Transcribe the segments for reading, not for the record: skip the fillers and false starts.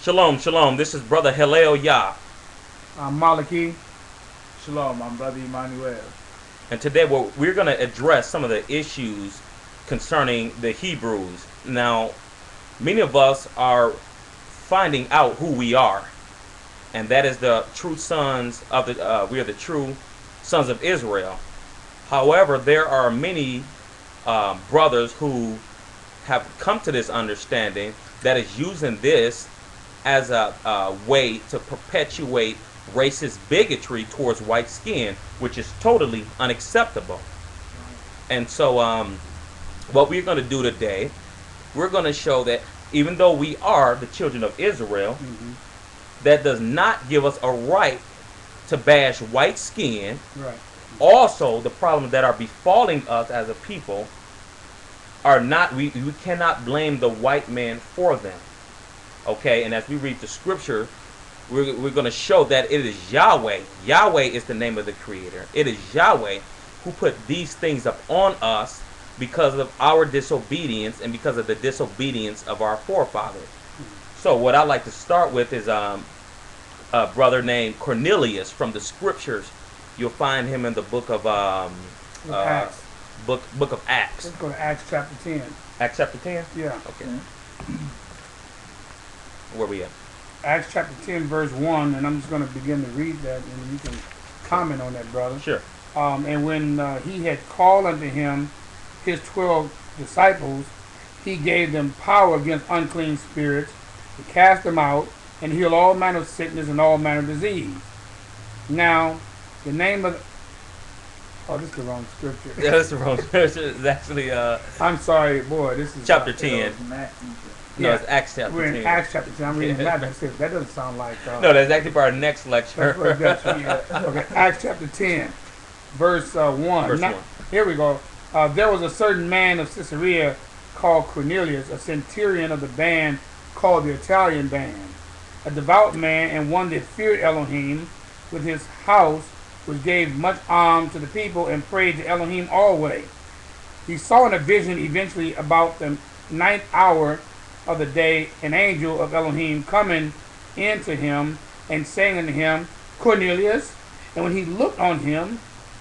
Shalom, shalom. This is Brother Hillel Yah. I'm Maliki. Shalom, I'm Brother Emmanuel. And today we're going to address some of the issues concerning the Hebrews. Now, many of us are finding out who we are. And that is the true sons of the, we are the true sons of Israel. However, there are many brothers who have come to this understanding that is using this as a way to perpetuate racist bigotry towards white skin, which is totally unacceptable. And so what we're going to do today, we're going to show that even though we are the children of Israel, that does not give us a right to bash white skin. Right. Also, the problems that are befalling us as a people are not, we cannot blame the white man for them. Okay, and as we read the scripture, we're going to show that it is Yahweh. Yahweh is the name of the Creator. It is Yahweh who put these things up on us because of our disobedience and because of the disobedience of our forefathers. So what I'd like to start with is a brother named Cornelius from the scriptures. You'll find him in the book of Acts. Book of Acts. Let's go to Acts chapter 10. Acts chapter 10? Yeah. Okay. Where we at? Acts chapter 10, verse 1, and I'm just going to begin to read that, and you can comment on that, brother. Sure. And when he had called unto him his 12 disciples, he gave them power against unclean spirits to cast them out and heal all manner of sickness and all manner of disease. Now, the name of... Oh, this is the wrong scripture. Yeah, that's the wrong scripture. It's actually... I'm sorry, boy. This is... chapter 10. No, Yeah, it's Acts chapter 10. we're in Acts chapter 10. I'm reading Matthew. That doesn't sound like... No, that's actually for our next lecture. Okay, Acts chapter 10, verse 1. Verse 1. Here we go. There was a certain man of Caesarea called Cornelius, a centurion of the band called the Italian band, a devout man and one that feared Elohim with his house, which gave much alms to the people and prayed to Elohim always. He saw in a vision eventually about the 9th hour of the day an angel of Elohim coming into him and saying unto him, Cornelius. And when he looked on him,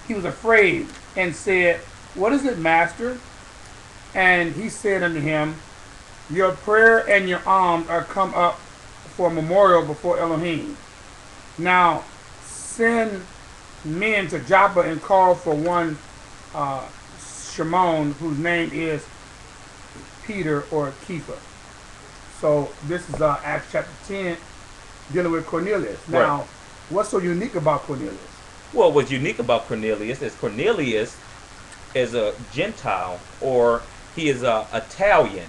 he was afraid and said, What is it, master? And he said unto him, Your prayer and your alms are come up for a memorial before Elohim. Now send men to Joppa and call for one Shimon, whose name is Peter or Kepha. So this is Acts chapter 10, dealing with Cornelius. Now, Right. What's so unique about Cornelius? Well, what's unique about Cornelius is Cornelius is a Gentile, or he is a Italian,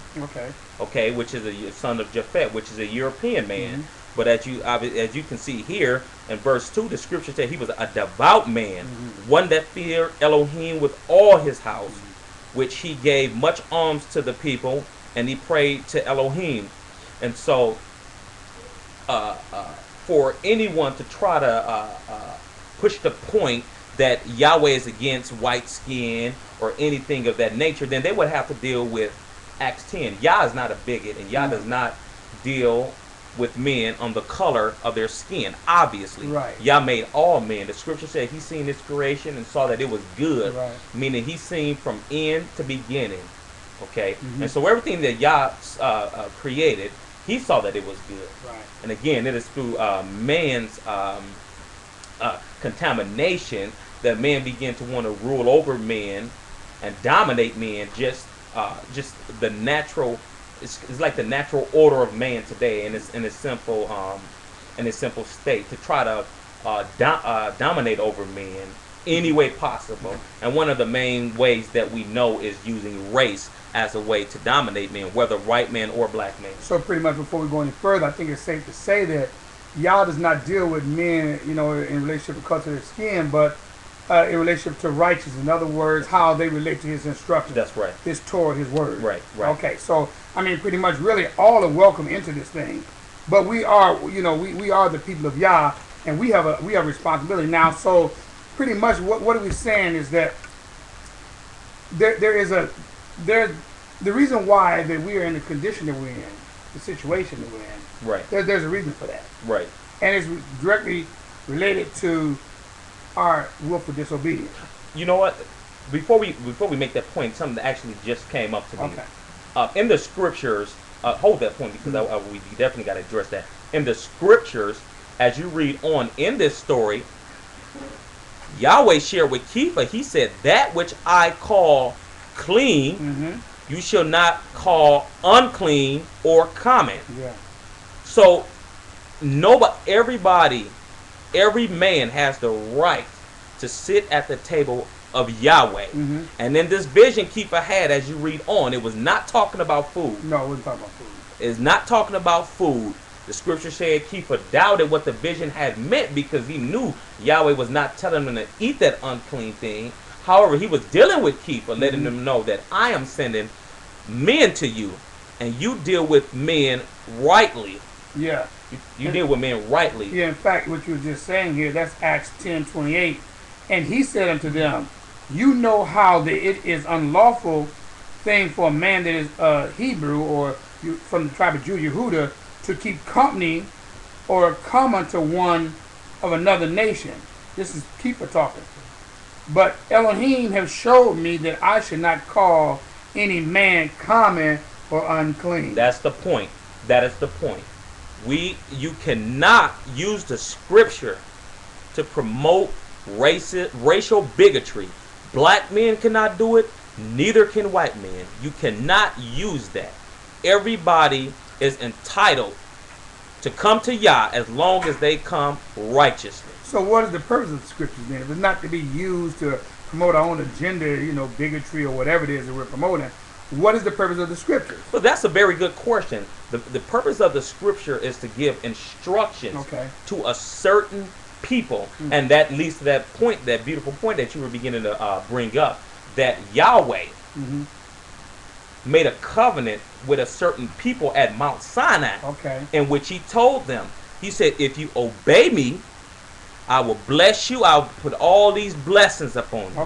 Okay. which is a son of Japhet, which is a European man. But as you can see here in verse 2, the scripture said he was a devout man, one that feared Elohim with all his house, which he gave much alms to the people, and he prayed to Elohim. And so for anyone to try to push the point that Yahweh is against white skin or anything of that nature, then they would have to deal with Acts 10. Yah is not a bigot, and Yah does not deal with men on the color of their skin, obviously. Right. Yah made all men. The scripture said he seen his creation and saw that it was good, Right. meaning he seen from end to beginning. Okay? And so everything that Yah created, he saw that it was good. Right. And again, it is through man's contamination that man began to want to rule over men and dominate men. Just the natural, it's like the natural order of man today, in its simple state, to try to dominate over men any way possible. And one of the main ways that we know is using race as a way to dominate men, whether white man or black man. So pretty much before we go any further, I think it's safe to say that Yah does not deal with men, in relationship to color of their skin, but in relationship to righteousness. In other words, how they relate to his instructions. That's right. His Torah, his word. Right. Okay, so pretty much really all are welcome into this thing. But we are, we are the people of Yah, and we have responsibility now. So pretty much what are we saying is that the reason why that we are in the condition that we're in, the situation that we're in, Right. There's a reason for that. Right. And it's directly related to our willful disobedience. You know what? Before we make that point, something that actually just came up to me. Okay. In the scriptures, hold that point because we definitely got to address that. In the scriptures, as you read on in this story, Yahweh shared with Kepha, he said, that which I call clean, you shall not call unclean or common. Yeah. So, everybody, every man has the right to sit at the table of Yahweh. And then this vision Kepha had, as you read on, it was not talking about food. No, it wasn't talking about food. It's not talking about food. The scripture said Kepha doubted what the vision had meant because he knew Yahweh was not telling him to eat that unclean thing. However, he was dealing with Kepha, letting them know that I am sending men to you, and you deal with men rightly. Yeah. You deal with men rightly. Yeah, in fact, what you were just saying here, that's Acts 10:28. And he said unto them, you know how that it is unlawful thing for a man that is Hebrew or from the tribe of Judah, Yehuda, to keep company or come unto one of another nation. This is Kepha talking. But Elohim have showed me that I should not call any man common or unclean. That's the point. That is the point. You cannot use the scripture to promote racial bigotry. Black men cannot do it, neither can white men. You cannot use that. Everybody is entitled to come to Yah as long as they come righteously. So what is the purpose of the scriptures then? If it's not to be used to promote our own agenda, bigotry or whatever it is that we're promoting, what is the purpose of the scriptures? Well, that's a very good question. The purpose of the scripture is to give instructions to a certain people. And that leads to that point, that beautiful point that you were beginning to bring up, that Yahweh made a covenant with a certain people at Mount Sinai, in which he told them, he said, if you obey me, I will bless you. I'll put all these blessings upon you.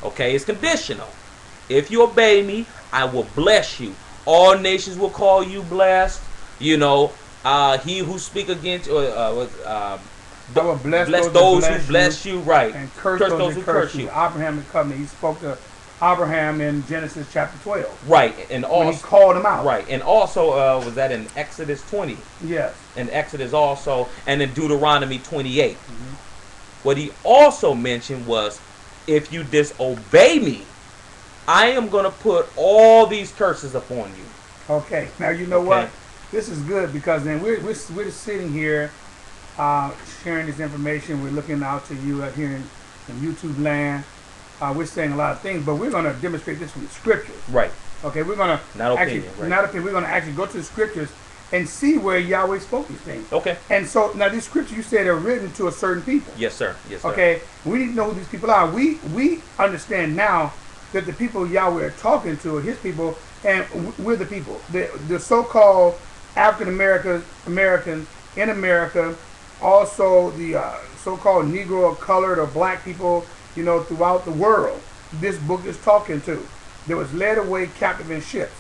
Okay, it's conditional. If you obey me, I will bless you. All nations will call you blessed. He who speak against I will bless those who bless you, right? And curse those who curse you. Abraham the covenant. He spoke to Abraham in Genesis chapter 12. Right, and also when he called him out. Right, and also was that in Exodus 20? Yes. In Exodus also, and in Deuteronomy 28. What he also mentioned was, if you disobey me, I am going to put all these curses upon you. Okay, now you know what? This is good because then we're just sitting here sharing this information. We're looking out to you out here in YouTube land. We're saying a lot of things, but we're going to demonstrate this from the scriptures. Right. Okay, we're going to not opinion, right? Not opinion. We're going to actually go to the scriptures and see where Yahweh spoke these things. Okay. And so now these scriptures you said are written to a certain people. Yes, sir. Yes, sir. Okay. We need to know who these people are. We understand now that the people Yahweh are talking to are his people, and we're the people. The so-called African Americans in America, also the so-called Negro or colored or black people, throughout the world, this book is talking to. That was led away captive in ships.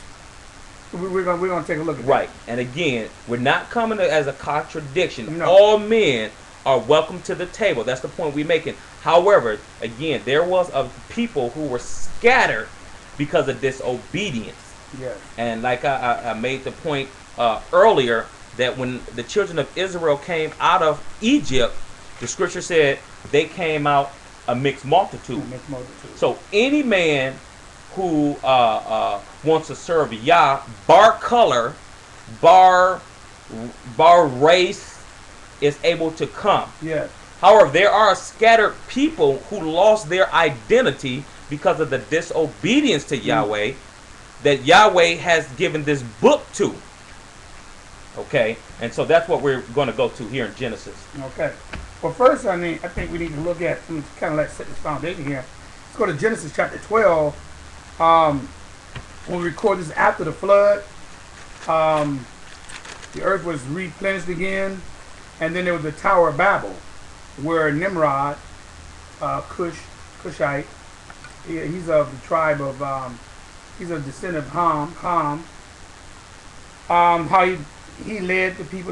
We're gonna take a look at that. Right. And again, we're not coming as a contradiction. No. All men are welcome to the table. That's the point we're making. However, again, there was a people who were scattered because of disobedience. Yes. And like I made the point earlier, that when the children of Israel came out of Egypt, the scripture said they came out a mixed multitude. A mixed multitude. So any man who wants to serve Yah, bar color, bar race, is able to come. Yes. However, there are scattered people who lost their identity because of the disobedience to Yahweh, that Yahweh has given this book to. Okay, and so that's what we're going to go to here in Genesis. Okay. Well, first, I think we need to look at, kind of like set this foundation here. Let's go to Genesis chapter 12. When we record this after the flood, the earth was replenished again, and then there was the Tower of Babel, where Nimrod, Cushite, he's of the tribe of, he's a descendant of Ham. How he led the people